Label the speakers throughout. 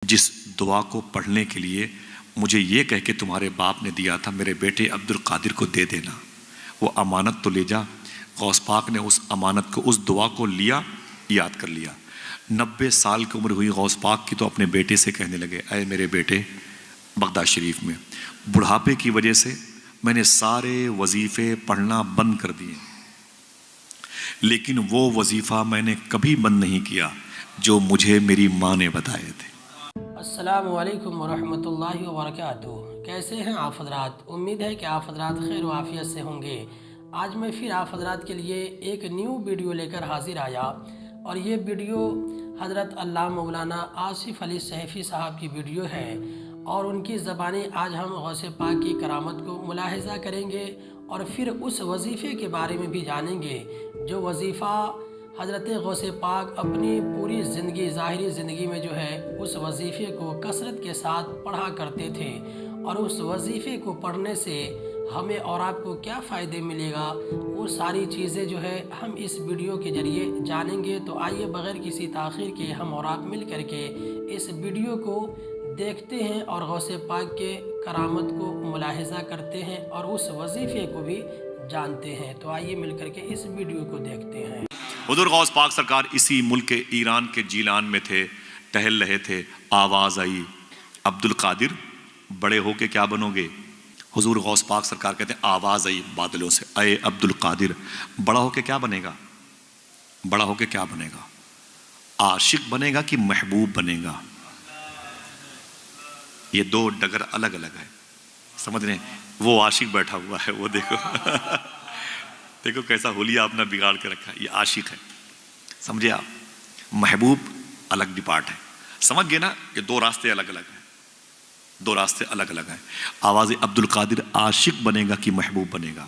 Speaker 1: جس دعا کو پڑھنے کے لیے مجھے یہ کہہ کے تمہارے باپ نے دیا تھا میرے بیٹے عبد القادر کو دے دینا، وہ امانت تو لے جا۔ غوث پاک نے اس امانت کو، اس دعا کو لیا، یاد کر لیا۔ 90 سال کی عمر ہوئی غوث پاک کی تو اپنے بیٹے سے کہنے لگے، اے میرے بیٹے، بغداد شریف میں بڑھاپے کی وجہ سے میں نے سارے وظیفے پڑھنا بند کر دیے، لیکن وہ وظیفہ میں نے کبھی بند نہیں کیا جو مجھے میری ماں نے بتائے تھے۔
Speaker 2: السلام علیکم ورحمۃ اللہ وبرکاتہ۔ کیسے ہیں آپ حضرات؟ امید ہے کہ آپ حضرات خیر و عافیت سے ہوں گے۔ آج میں پھر آپ حضرات کے لیے ایک نیو ویڈیو لے کر حاضر آیا، اور یہ ویڈیو حضرت علامہ مولانا آصف علی سیفی صاحب کی ویڈیو ہے، اور ان کی زبانی آج ہم غوث پاک کی کرامت کو ملاحظہ کریں گے، اور پھر اس وظیفے کے بارے میں بھی جانیں گے جو وظیفہ حضرت غوث پاک اپنی پوری زندگی، ظاہری زندگی میں جو ہے اس وظیفے کو کثرت کے ساتھ پڑھا کرتے تھے، اور اس وظیفے کو پڑھنے سے ہمیں اور آپ کو کیا فائدے ملے گا، وہ ساری چیزیں جو ہے ہم اس ویڈیو کے ذریعے جانیں گے۔ تو آئیے بغیر کسی تاخیر کے ہم اور آپ مل کر کے اس ویڈیو کو دیکھتے ہیں اور غوث پاک کے کرامت کو ملاحظہ کرتے ہیں اور اس وظیفے کو بھی جانتے ہیں۔ تو آئیے مل کر کے اس ویڈیو کو دیکھتے ہیں۔
Speaker 1: حضور غوث پاک سرکار اسی ملک ایران کے جیلان میں تھے، ٹہل رہے تھے، آواز آئی، عبد القادر بڑے ہو کے کیا بنو گے؟ حضور غوث پاک سرکار کہتے ہیں آواز آئی بادلوں سے، اے عبد القادر بڑا ہو کے کیا بنے گا؟ بڑا ہو کے کیا بنے گا؟ عاشق بنے گا کہ محبوب بنے گا؟ یہ دو ڈگر الگ الگ ہے، سمجھ رہے ہیں؟ وہ عاشق بیٹھا ہوا ہے، وہ دیکھو دیکھو کیسا حلیہ آپ نے بگاڑ کے رکھا ہے، یہ عاشق ہے، سمجھے آپ؟ محبوب الگ ڈپارٹ ہے، سمجھ گئے نا؟ یہ دو راستے الگ الگ ہیں، دو راستے الگ الگ ہیں۔ آواز عبد القادر عاشق بنے گا کہ محبوب بنے گا؟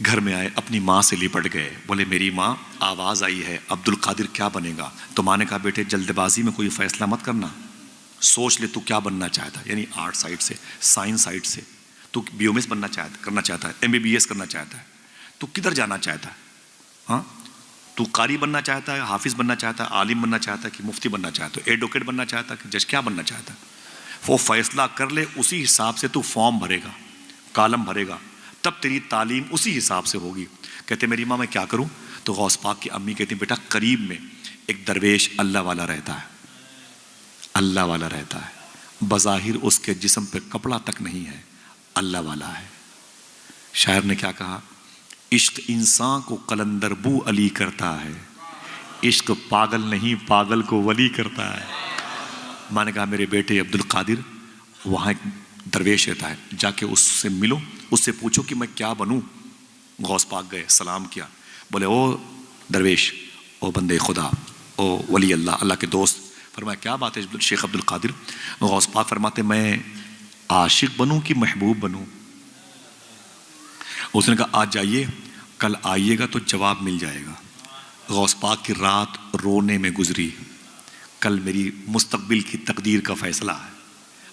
Speaker 1: گھر میں آئے، اپنی ماں سے لپٹ گئے، بولے میری ماں آواز آئی ہے عبد القادر کیا بنے گا؟ تو ماں نے کہا بیٹے جلد بازی میں کوئی فیصلہ مت کرنا، سوچ لے تو کیا بننا چاہتا ہے، یعنی آرٹ سائڈ سے، سائنس سائڈ سے تو بی ایم ایس کرنا چاہتا ہے، ایم بی بی ایس کرنا چاہتا ہے، تو کدھر جانا چاہتا ہے؟ ہاں، تو قاری بننا چاہتا ہے، حافظ بننا چاہتا ہے، عالم بننا چاہتا ہے کہ مفتی بننا چاہتا ہے، ایڈوکیٹ بننا چاہتا ہے کہ جج، کیا بننا چاہتا ہے؟ وہ فیصلہ کر لے، اسی حساب سے تو فارم بھرے گا، کالم بھرے گا، تب تیری تعلیم اسی حساب سے ہوگی۔ کہتے میری ماں میں کیا کروں؟ تو غوث پاک کی امی کہتی بیٹا قریب میں ایک درویش اللہ والا رہتا ہے، اللہ والا رہتا ہے، بظاہر اس کے جسم پہ کپڑا تک نہیں ہے، اللہ والا ہے۔ شاعر نے کیا کہا؟ عشق انسان کو قلندر بو علی کرتا ہے، عشق پاگل نہیں پاگل کو ولی کرتا ہے۔ میں نے کہا میرے بیٹے عبد القادر وہاں ایک درویش رہتا ہے، جا کے اس سے ملو، اس سے پوچھو کہ میں کیا بنوں۔ غوث پاک گئے، سلام کیا، بولے او درویش، او بندے خدا، او ولی اللہ، اللہ کے دوست۔ فرمایا کیا بات ہے شیخ عبد القادر؟ غوث پاک فرماتے میں عاشق بنوں کہ محبوب بنوں؟ اس نے کہا آج جائیے، کل آئیے گا تو جواب مل جائے گا۔ غوث پاک کی رات رونے میں گزری، کل میری مستقبل کی تقدیر کا فیصلہ ہے،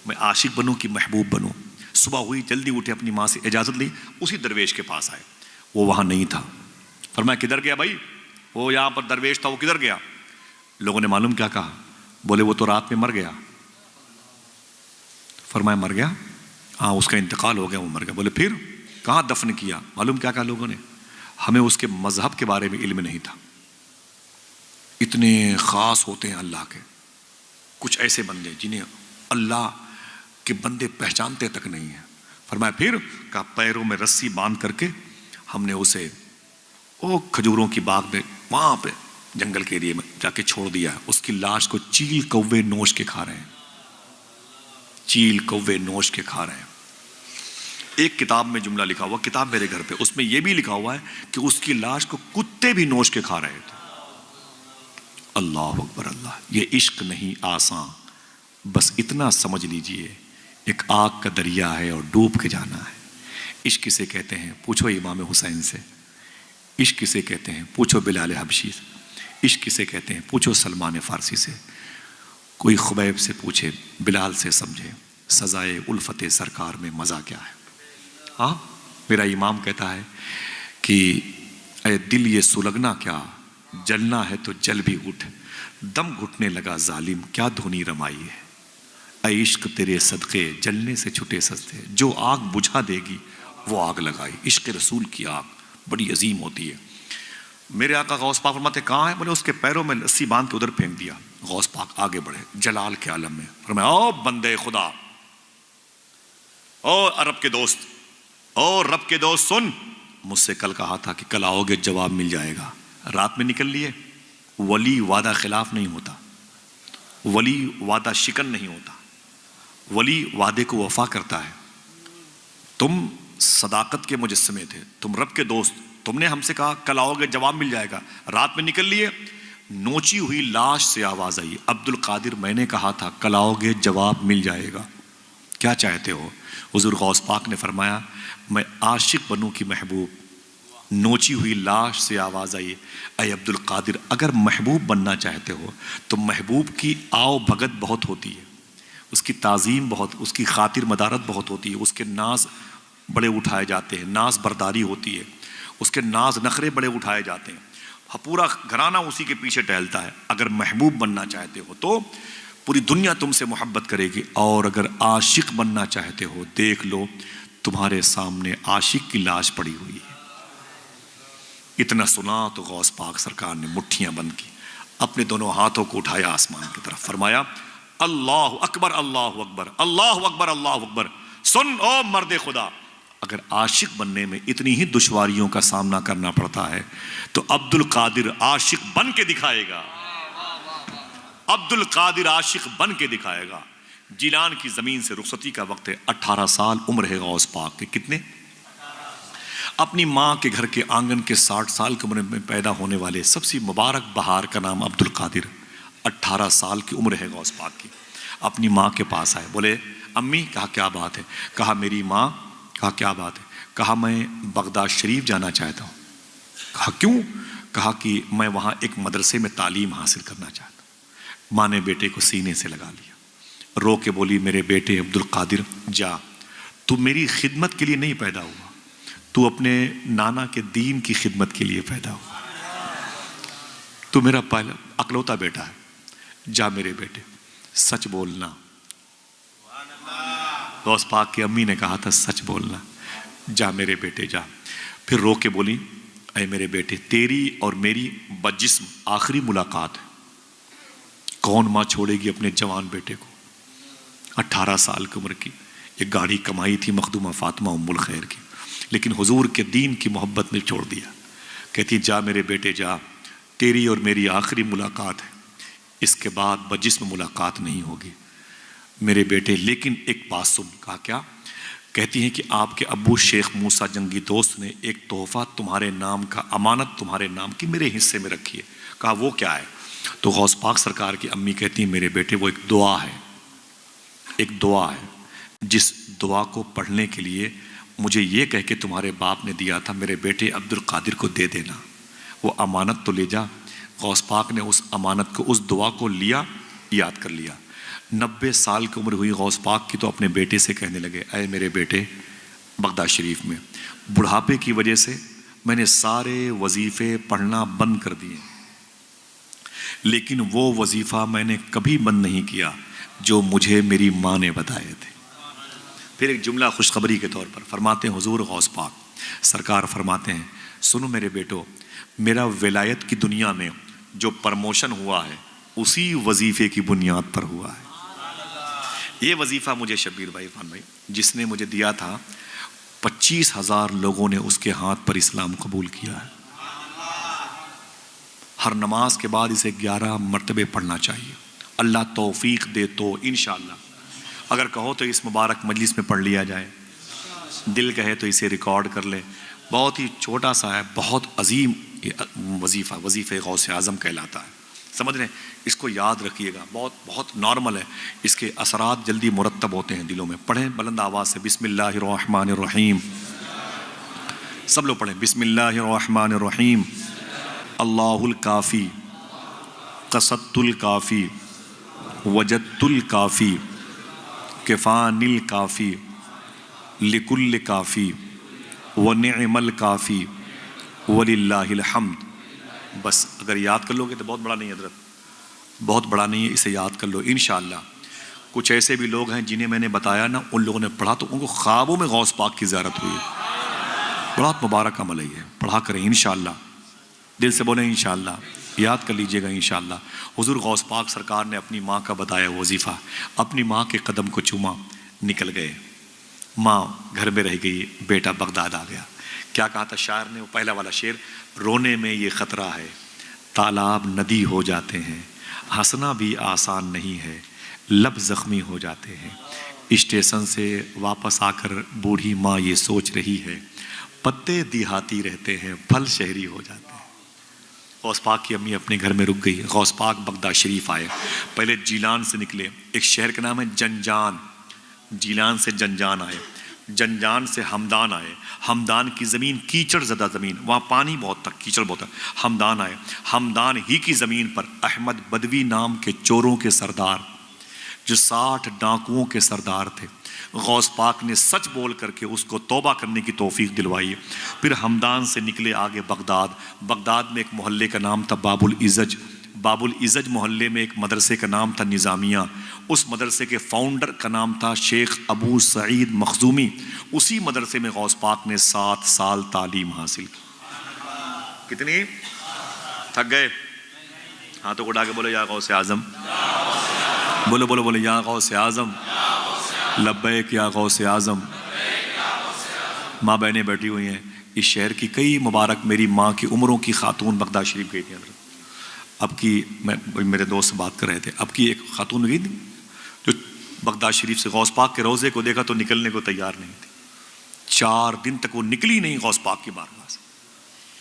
Speaker 1: میں عاشق بنوں کہ محبوب بنوں؟ صبح ہوئی، جلدی اٹھے، اپنی ماں سے اجازت لی، اسی درویش کے پاس آئے، وہ وہاں نہیں تھا۔ فرمایا کدھر گیا بھائی؟ وہ یہاں پر درویش تھا، وہ کدھر گیا؟ لوگوں نے معلوم کیا کہا؟ بولے وہ تو رات میں مر گیا۔ فرمایا مر گیا؟ ہاں اس کا انتقال ہو گیا، وہ مر گیا۔ بولے پھر کہاں دفن کیا؟ معلوم کیا کہا لوگوں نے؟ ہمیں اس کے مذہب کے بارے میں علم نہیں تھا۔ اتنے خاص ہوتے ہیں اللہ کے، کچھ ایسے بندے جنہیں اللہ کے بندے پہچانتے تک نہیں ہیں۔ فرمایا پھر؟ کہا پیروں میں رسی باندھ کر کے ہم نے اسے کھجوروں کی باغ میں، وہاں پہ جنگل کے ایریے میں جا کے چھوڑ دیا ہے۔ اس کی لاش کو چیل کوے نوش کے کھا رہے ہیں، چیل کوے نوش کے کھا رہے ہیں۔ ایک کتاب میں جملہ لکھا ہوا، کتاب میرے گھر پہ، اس میں یہ بھی لکھا ہوا ہے کہ اس کی لاش کو کتے بھی نوش کے کھا رہے تھے۔ اللہ اکبر اللہ! یہ عشق نہیں آسان، بس اتنا سمجھ لیجئے ایک آگ کا دریا ہے اور ڈوب کے جانا ہے۔ عشق کسے کہتے ہیں؟ پوچھو امام حسین سے۔ عشق کسے کہتے ہیں؟ پوچھو بلال حبشی سے۔ عشق کسے کہتے ہیں؟ پوچھو سلمان فارسی سے۔ کوئی خبیب سے پوچھے، بلال سے سمجھے سزائے الفت سرکار میں مزہ کیا ہے۔ ہاں، میرا امام کہتا ہے کہ اے دل یہ سلگنا کیا، جلنا ہے تو جل بھی اٹھ، دم گھٹنے لگا ظالم کیا دھنی رمائی ہے، اے عشق تیرے صدقے جلنے سے چھٹے سستے، جو آگ بجھا دے گی وہ آگ لگائی۔ عشق رسول کی آگ بڑی عظیم ہوتی ہے۔ میرے آقا غوث پاک فرماتے کہاں ہے؟ بولے اس کے پیروں میں رسی باندھ کے ادھر پھینک دیا۔ غوث پاک آگے بڑھے جلال کے عالم میں، فرمایا او بندے خدا، او عرب کے دوست، او رب کے دوست سن، مجھ سے کل کہا تھا کہ کل آؤ گے جواب مل جائے گا، رات میں نکل لیے۔ ولی وعدہ خلاف نہیں ہوتا، ولی وعدہ شکن نہیں ہوتا، ولی وعدے کو وفا کرتا ہے۔ تم صداقت کے مجسمے تھے، تم رب کے دوست، تم نے ہم سے کہا کل آؤ گے جواب مل جائے گا، رات میں نکل لیے۔ نوچی ہوئی لاش سے آواز آئی، عبد القادر میں نے کہا تھا کل آؤ گے جواب مل جائے گا، کیا چاہتے ہو؟ حضور غوث پاک نے فرمایا میں عاشق بنوں کی محبوب۔ نوچی ہوئی لاش سے آواز آئی، اے عبد القادر اگر محبوب بننا چاہتے ہو تو محبوب کی آؤ بھگت بہت ہوتی ہے، اس کی تعظیم بہت، اس کی خاطر مدارت بہت ہوتی ہے، اس کے ناز بڑے اٹھائے جاتے ہیں، ناز برداری ہوتی ہے، اس کے ناز نخرے بڑے اٹھائے جاتے ہیں، پورا گھرانہ اسی کے پیچھے ٹہلتا ہے۔ اگر محبوب بننا چاہتے ہو تو پوری دنیا تم سے محبت کرے گی، اور اگر عاشق بننا چاہتے ہو دیکھ لو تمہارے سامنے عاشق کی لاش پڑی ہوئی ہے۔ اتنا سنا تو غوث پاک سرکار نے مٹھیاں بند کی، اپنے دونوں ہاتھوں کو اٹھایا آسمان کی طرف، فرمایا اللہ اکبر اللہ اکبر اللہ اکبر اللہ اکبر۔ سن او مرد خدا، اگر عاشق بننے میں اتنی ہی دشواریوں کا سامنا کرنا پڑتا ہے تو عبد القادر عاشق بن کے دکھائے گا، عبد القادر عاشق بن کے دکھائے گا۔ جیلان کی زمین سے رخصتی کا وقت ہے، 18 سال عمر ہے غوث پاک کے۔ کتنے؟ اپنی ماں کے گھر کے آنگن کے 60 سال کی عمر میں پیدا ہونے والے سب سے مبارک بہار کا نام عبد القادر، 18 سال کی عمر ہے غوث پاک کی۔ اپنی ماں کے پاس آئے، بولے امی، کہا کیا بات ہے؟ کہا میری ماں، کہا کیا بات ہے؟ کہا میں بغداد شریف جانا چاہتا ہوں۔ کہا کیوں؟ کہا کہ میں وہاں ایک مدرسے میں تعلیم حاصل کرنا چاہتا ہوں۔ ماں نے بیٹے کو سینے سے لگا لیا، رو کے بولی میرے بیٹے عبد القادر جا، تو میری خدمت کے لیے نہیں پیدا ہوا، تو اپنے نانا کے دین کی خدمت کے لیے پیدا ہوا، تو میرا پہلا اکلوتا بیٹا ہے، جا میرے بیٹے سچ بولنا۔ غوث پاک کی امی نے کہا تھا سچ بولنا، جا میرے بیٹے جا۔ پھر رو کے بولی اے میرے بیٹے تیری اور میری بجسم آخری ملاقات ہے، کون ماں چھوڑے گی اپنے جوان بیٹے کو؟ 18 سال کی عمر کی ایک گاڑی کمائی تھی مخدومہ فاطمہ ام الخیر کی، لیکن حضور کے دین کی محبت میں چھوڑ دیا۔ کہتی جا میرے بیٹے جا، تیری اور میری آخری ملاقات ہے، اس کے بعد بجسم ملاقات نہیں ہوگی میرے بیٹے۔ لیکن ایک بات سن۔ کہا کیا؟ کہتی ہیں کہ آپ کے ابو شیخ موسیٰ جنگی دوست نے ایک تحفہ تمہارے نام کا، امانت تمہارے نام کی میرے حصے میں رکھی ہے۔ کہا وہ کیا ہے؟ تو غوث پاک سرکار کی امی کہتی ہیں میرے بیٹے وہ ایک دعا ہے، ایک دعا ہے جس دعا کو پڑھنے کے لیے مجھے یہ کہہ کے تمہارے باپ نے دیا تھا میرے بیٹے عبد القادر کو دے دینا، وہ امانت تو لے جا۔ غوث پاک نے اس امانت کو، اس دعا کو لیا، یاد کر لیا۔ 90 سال کی عمر ہوئی غوث پاک کی تو اپنے بیٹے سے کہنے لگے اے میرے بیٹے، بغداد شریف میں بڑھاپے کی وجہ سے میں نے سارے وظیفے پڑھنا بند کر دیے، لیکن وہ وظیفہ میں نے کبھی بند نہیں کیا جو مجھے میری ماں نے بتائے تھے۔ پھر ایک جملہ خوشخبری کے طور پر فرماتے ہیں حضور غوث پاک سرکار فرماتے ہیں سنو میرے بیٹو، میرا ولایت کی دنیا میں جو پرموشن ہوا ہے اسی وظیفے کی بنیاد پر ہوا ہے۔ یہ وظیفہ مجھے شبیر بھائی، عرفان بھائی، جس نے مجھے دیا تھا 25,000 لوگوں نے اس کے ہاتھ پر اسلام قبول کیا ہے۔ ہر نماز کے بعد اسے 11 مرتبے پڑھنا چاہیے، اللہ توفیق دے تو انشاءاللہ، اگر کہو تو اس مبارک مجلس میں پڑھ لیا جائے، دل کہے تو اسے ریکارڈ کر لے۔ بہت ہی چھوٹا سا ہے، بہت عظیم وظیفہ، وظیفہ غوث اعظم کہلاتا ہے، سمجھ رہے ہیں؟ اس کو یاد رکھیے گا، بہت بہت نارمل ہے، اس کے اثرات جلدی مرتب ہوتے ہیں دلوں میں۔ پڑھیں بلند آواز سے، بسم اللہ الرحمن الرحیم، سب لوگ پڑھیں بسم اللہ الرحمن الرحیم۔ اللہ الکافی قصدت الکافی وجدت الکافی کفان الکافی لکل کافی ونعم الکافی وللہ الحمد۔ بس اگر یاد کر لو گے تو بہت بڑا نہیں حضرت، بہت بڑا نہیں ہے، اسے یاد کر لو انشاءاللہ۔ کچھ ایسے بھی لوگ ہیں جنہیں میں نے بتایا نا، ان لوگوں نے پڑھا تو ان کو خوابوں میں غوث پاک کی زیارت ہوئی۔ بہت مبارک عمل ہے یہ، پڑھا کریں انشاءاللہ، دل سے بولیں انشاءاللہ، یاد کر لیجئے گا انشاءاللہ۔ حضور غوث پاک سرکار نے اپنی ماں کا بتایا وظیفہ، اپنی ماں کے قدم کو چوما، نکل گئے۔ ماں گھر میں رہ گئی، بیٹا بغداد آ گیا۔ کیا کہا تھا شاعر نے؟ وہ پہلا والا شعر، رونے میں یہ خطرہ ہے، تالاب ندی ہو جاتے ہیں، ہنسنا بھی آسان نہیں ہے، لب زخمی ہو جاتے ہیں۔ اسٹیشن سے واپس آ کر بوڑھی ماں یہ سوچ رہی ہے، پتے دیہاتی رہتے ہیں، پھل شہری ہو جاتے ہیں۔ غوث پاک کی امی اپنے گھر میں رک گئی۔ غوث پاک بغداد شریف آئے، پہلے جیلان سے نکلے، ایک شہر کا نام ہے جنجان، جیلان سے جنجان آئے، جنجان سے ہمدان آئے۔ ہمدان کی زمین کیچڑ زدہ زمین، وہاں پانی بہت تھا، کیچڑ بہت تھا۔ ہمدان آئے، ہمدان ہی کی زمین پر احمد بدوی نام کے چوروں کے سردار، جو 60 ڈاکوؤں کے سردار تھے، غوث پاک نے سچ بول کر کے اس کو توبہ کرنے کی توفیق دلوائی۔ پھر ہمدان سے نکلے آگے بغداد۔ بغداد میں ایک محلے کا نام تھا باب العزج، باب العزج محلے میں ایک مدرسے کا نام تھا نظامیہ، اس مدرسے کے فاؤنڈر کا نام تھا شیخ ابو سعید مخزومی۔ اسی مدرسے میں غوث پاک نے 7 سال تعلیم حاصل کی۔ کتنی؟ تھک گئے؟ ہاتھوں کو اٹھا کے بولے یا غوث اعظم، بولو بولو بولو یا غوث اعظم، لبیک یا غوث اعظم۔ ماں بہنیں بیٹھی ہوئی ہیں، اس شہر کی کئی مبارک میری ماں کی عمروں کی خاتون بغداد شریف گئی تھی۔ اب کی میں میرے دوست سے بات کر رہے تھے، اب کی ایک خاتون گئی تھی جو بغداد شریف سے غوث پاک کے روضے کو دیکھا تو نکلنے کو تیار نہیں تھی۔ 4 دن تک وہ نکلی نہیں غوث پاک کی بارگاہ سے۔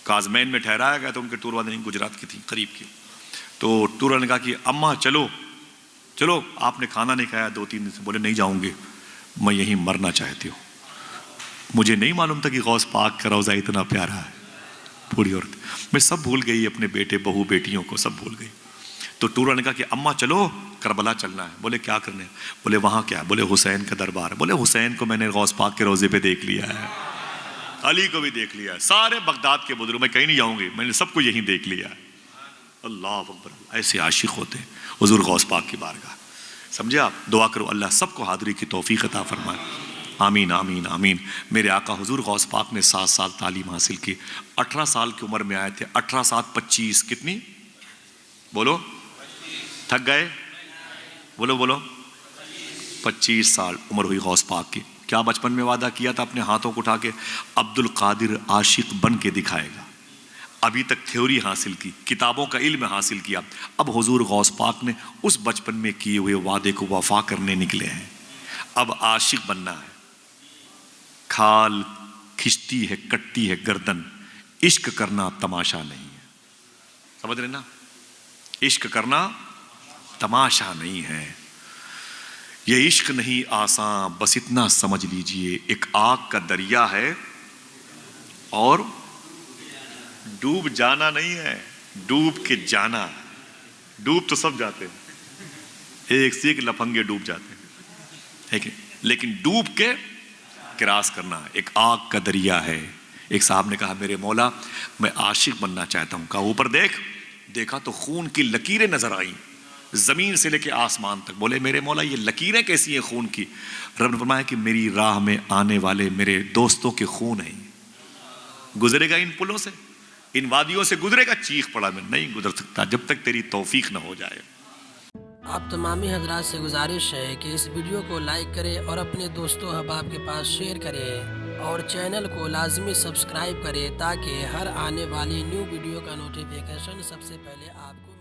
Speaker 1: کازمین میں ٹھہرایا گیا تو ان کے ٹور والے نہیں، گجرات کی تھی، قریب کی، تو ٹور والے نے کہا کہ اماں چلو چلو، آپ نے کھانا نہیں کھایا 2-3 دن سے۔ بولے نہیں جاؤں گی، میں یہیں مرنا چاہتی ہوں۔ مجھے نہیں معلوم تھا کہ غوث پاک کا روضہ اتنا پیارا ہے۔ بوڑھی عورت، میں سب بھول گئی، اپنے بیٹے بہو بیٹیوں کو سب بھول گئی۔ تو ٹورا نے کہا کہ اماں چلو کربلا چلنا ہے۔ بولے کیا کرنے؟ بولے وہاں کیا؟ بولے حسین کا دربار ہے۔ بولے حسین کو میں نے غوث پاک کے روضے پہ دیکھ لیا ہے، علی کو بھی دیکھ لیا ہے، سارے بغداد کے بزرگ، میں کہیں نہیں جاؤں گی، میں نے سب کو یہیں دیکھ لیا ہے۔ اللہ اکبر، ایسے عاشق ہوتے ہیں حضور غوث پاک کی بارگاہ۔ سمجھے آپ؟ دعا کرو اللہ سب کو حاضری کی توفیق عطا فرمائے، آمین آمین آمین۔ میرے آقا حضور غوث پاک نے 7 سال تعلیم حاصل کی، 18 سال کی عمر میں آئے تھے۔ 18 7 25 کتنی؟ بولو، تھک گئے؟ بولو بولو، 25 سال عمر ہوئی غوث پاک کی۔ کیا بچپن میں وعدہ کیا تھا اپنے ہاتھوں کو اٹھا کے؟ عبد القادر عاشق بن کے دکھائے گا۔ ابھی تک تھیوری حاصل کی، کتابوں کا علم حاصل کیا، اب حضور غوث پاک نے اس بچپن میں کیے ہوئے وعدے کو وفا کرنے نکلے ہیں۔ اب عاشق بننا ہے۔ کھال کھچتی ہے کٹتی ہے گردن، عشق کرنا تماشا نہیں ہے۔ سمجھ رہے نا؟ عشق کرنا تماشا نہیں ہے۔ یہ عشق نہیں آسان، بس اتنا سمجھ لیجئے، ایک آگ کا دریا ہے اور ڈوب جانا نہیں ہے، ڈوب کے جانا۔ ڈوب تو سب جاتے ہیں، ایک سے ایک لفنگے ڈوب جاتے ہیں، لیکن ڈوب کے کراس کرنا ایک آگ کا دریا ہے۔ ایک صاحب نے کہا میرے مولا میں عاشق بننا چاہتا ہوں۔ کہا اوپر دیکھ۔ دیکھا تو خون کی لکیریں نظر آئیں زمین سے لے کے آسمان تک۔ بولے میرے مولا یہ لکیریں کیسی ہیں خون کی؟ رب نے فرمایا کہ میری راہ میں آنے والے میرے دوستوں کے خون ہیں، گزرے گا ان پلوں سے، ان وادیوں سے گزرے گا۔ چیخ پڑا میں نہیں گزر سکتا جب تک تیری توفیق نہ ہو جائے۔
Speaker 2: آپ تمامی حضرات سے گزارش ہے کہ اس ویڈیو کو لائک کریں اور اپنے دوستوں احباب کے پاس شیئر کریں، اور چینل کو لازمی سبسکرائب کریں تاکہ ہر آنے والی نیو ویڈیو کا نوٹیفیکیشن سب سے پہلے آپ کو